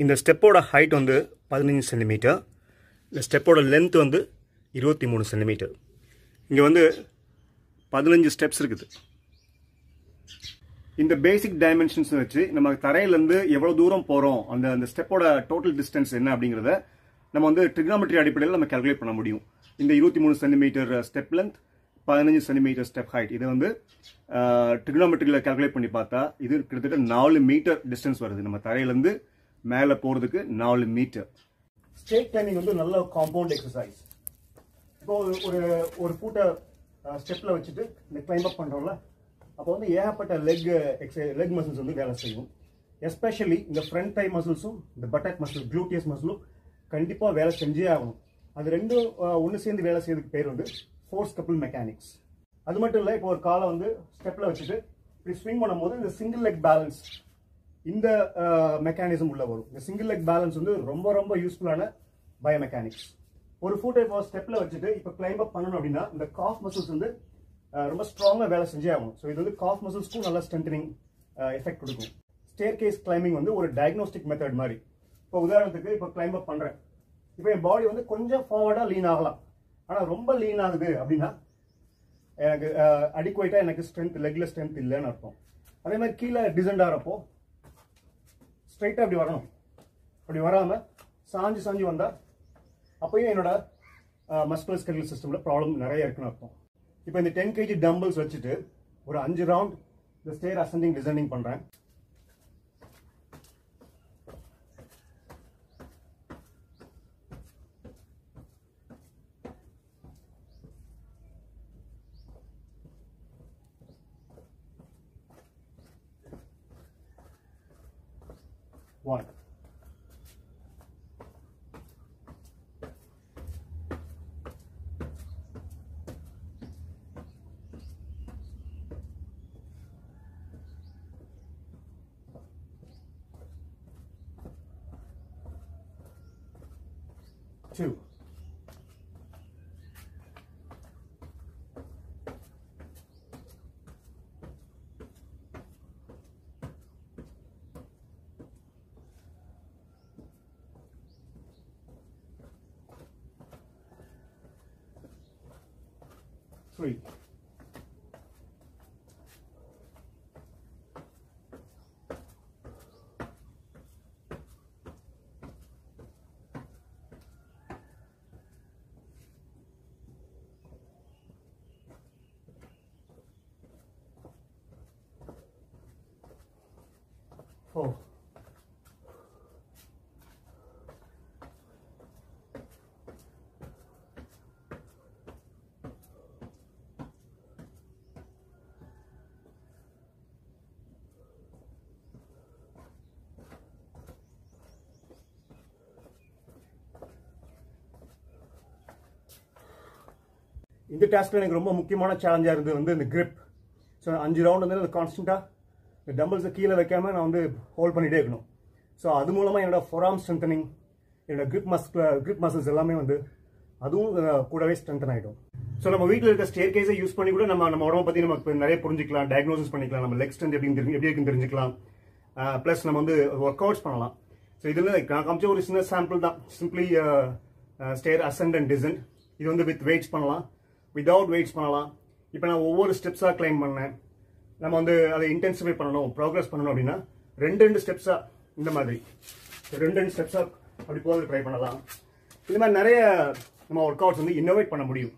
இந்த ஸ்டெப்போட ஹைட் வந்து 15 சென்டிமீட்டர். இந்த ஸ்டெப்போட லென்த் வந்து 23 சென்டிமீட்டர். இங்கே வந்து 15 ஸ்டெப்ஸ் இருக்குது. இந்த பேசிக் டைமென்ஷன்ஸ் வச்சு நம்ம தரையிலேருந்து எவ்வளோ தூரம் போகிறோம், அந்த ஸ்டெப்போட டோட்டல் டிஸ்டன்ஸ் என்ன அப்படிங்கிறத நம்ம வந்து ட்ரிக்னாமெட்ரி அடிப்படையில் நம்ம கால்குலேட் பண்ண முடியும். இந்த 23 centimetre step length, 15 centimetre step height, இதை வந்து ட்ரிக்னாமெட்ரியில் கால்குலேட் பண்ணி பார்த்தா இது கிட்டத்தட்ட 4 மீட்டர் டிஸ்டன்ஸ் வருது. நம்ம தரையிலேருந்து மேலே போகிறதுக்கு 4 மீட்டர். ஸ்டேட் கிளைம்பிங் வந்து நல்ல காம்பவுண்ட் எக்ஸசைஸ். இப்போ ஒரு ஃபுட்டை ஸ்டெப்பில் வச்சுட்டு இந்த கிளைம் அப் பண்ணுறோம்ல, அப்போ வந்து ஏகப்பட்ட லெக் மசில்ஸ் வந்து வேலை செய்யும். எஸ்பெஷலி இந்த ஃப்ரண்ட் டை மசில்ஸும் இந்த பட்டாக் மசில், க்ளூட்டியஸ் மசிலும் கண்டிப்பாக வேலை செஞ்சே ஆகணும். அது ரெண்டும் ஒன்று சேர்ந்து வேலை செய்யறதுக்கு பேர் வந்து ஃபோர்ஸ் கப்புள் மெக்கானிக்ஸ். அது மட்டும் இல்லை, இப்போ ஒரு காலை வந்து ஸ்டெப்பில் வச்சுட்டு இப்படி ஸ்விங் பண்ணும்போது இந்த சிங்கிள் லெக் பேலன்ஸ், இந்த மெக்கானிசம் உள்ள வரும். இந்த சிங்கிள் லெக் பேலன்ஸ் வந்து ரொம்ப ரொம்ப யூஸ்ஃபுல்லான பயோமெக்கானிக்ஸ். ஒரு ஃபுட்டை இப்போ ஸ்டெப்பில் வச்சுட்டு இப்போ கிளைம் அப் பண்ணணும் அப்படின்னா இந்த காஃப் மசில்ஸ் வந்து ரொம்ப ஸ்ட்ராங்காக வேலை செஞ்சே ஆகணும். ஸோ இது வந்து காஃப் மசில்ஸ்க்கும் நல்லா ஸ்ட்ரென்தனிங் எஃபெக்ட் கொடுக்கும். ஸ்டேர் கேஸ் கிளைம்பிங் வந்து ஒரு டயக்னோஸ்டிக் மெத்தட் மாதிரி. இப்போ உதாரணத்துக்கு இப்போ கிளைம் அப் பண்ணுறேன், இப்போ என் பாடி வந்து கொஞ்சம் ஃபார்வர்டாக லீன் ஆகலாம். ஆனால் ரொம்ப லீன் ஆகுது அப்படின்னா எனக்கு அடிக்குவேட்டாக எனக்கு ஸ்ட்ரென்த், லெக்கில் ஸ்ட்ரென்த் இல்லைன்னு அர்த்தம். அதே மாதிரி கீழே டிசெண்ட் ஆகிறப்போ ஸ்ட்ரைட்டாக அப்படி வரணும். அப்படி வராமல் சாஞ்சு வந்தால் அப்போயும் என்னோட மஸ்குலர் ஸ்கெலிட்டல் சிஸ்டமில் ப்ராப்ளம் நிறைய இருக்குன்னு அர்த்தம். இப்போ இந்த 10 kg டம்பிள்ஸ் வச்சுட்டு ஒரு 5 ரவுண்ட் இந்த ஸ்டேர் அசெண்டிங் டிசெண்டிங் பண்ணுறேன். One. 2. 3. 4. இந்த டாஸ்க்ல எனக்கு ரொம்ப முக்கியமான சேலஞ்சாக இருந்தது வந்து இந்த கிரிப். ஸோ 5 ரவுண்ட் வந்து கான்ஸ்டன்ட்டாக இந்த டம்பிள்ஸை கீழே வைக்காம நான் வந்து ஹோல்ட் பண்ணிகிட்டே இருக்கணும். ஸோ அது மூலமாக என்னோட ஃபோராம் ஸ்ட்ரென்தனிங், என்னோட கிரிப் மசில்ஸ் எல்லாமே வந்து அதுவும் கூடவே ஸ்ட்ரென்தன் ஆகிடும். ஸோ நம்ம வீட்டில் இருக்க ஸ்டேர் கேஸை யூஸ் பண்ணி கூட நம்ம உடம்பை பற்றி நமக்கு நிறைய புரிஞ்சிக்கலாம், டயக்னோசிஸ் பண்ணிக்கலாம், நம்ம லெக் ஸ்ட்ரென்த் எப்படி இருக்குன்னு தெரிஞ்சுக்கலாம். ப்ளஸ் நம்ம வந்து ஒர்க் அவுட்ஸ் பண்ணலாம். ஸோ இதில் நான் காமிச்ச ஒரு சின்ன சாம்பிள் தான். Simply stair ascent and descent. இது வந்து வித் வெயிட்ஸ் பண்ணலாம், வித்தவுட் வெயிட்ஸ் பண்ணலாம். இப்போ நான் ஒவ்வொரு ஸ்டெப்ஸாக கிளைம் பண்ணேன். நம்ம வந்து அதை இன்டென்சிஃபை பண்ணணும், ப்ரோக்ரஸ் பண்ணணும் அப்படின்னா 2 ஸ்டெப்ஸாக இந்த மாதிரி 2 ஸ்டெப்ஸாக அப்படி போகிறது ட்ரை பண்ணலாம். இது மாதிரி நிறைய நம்ம ஒர்க் அவுட்ஸ் வந்து இன்னோவேட் பண்ண முடியும்.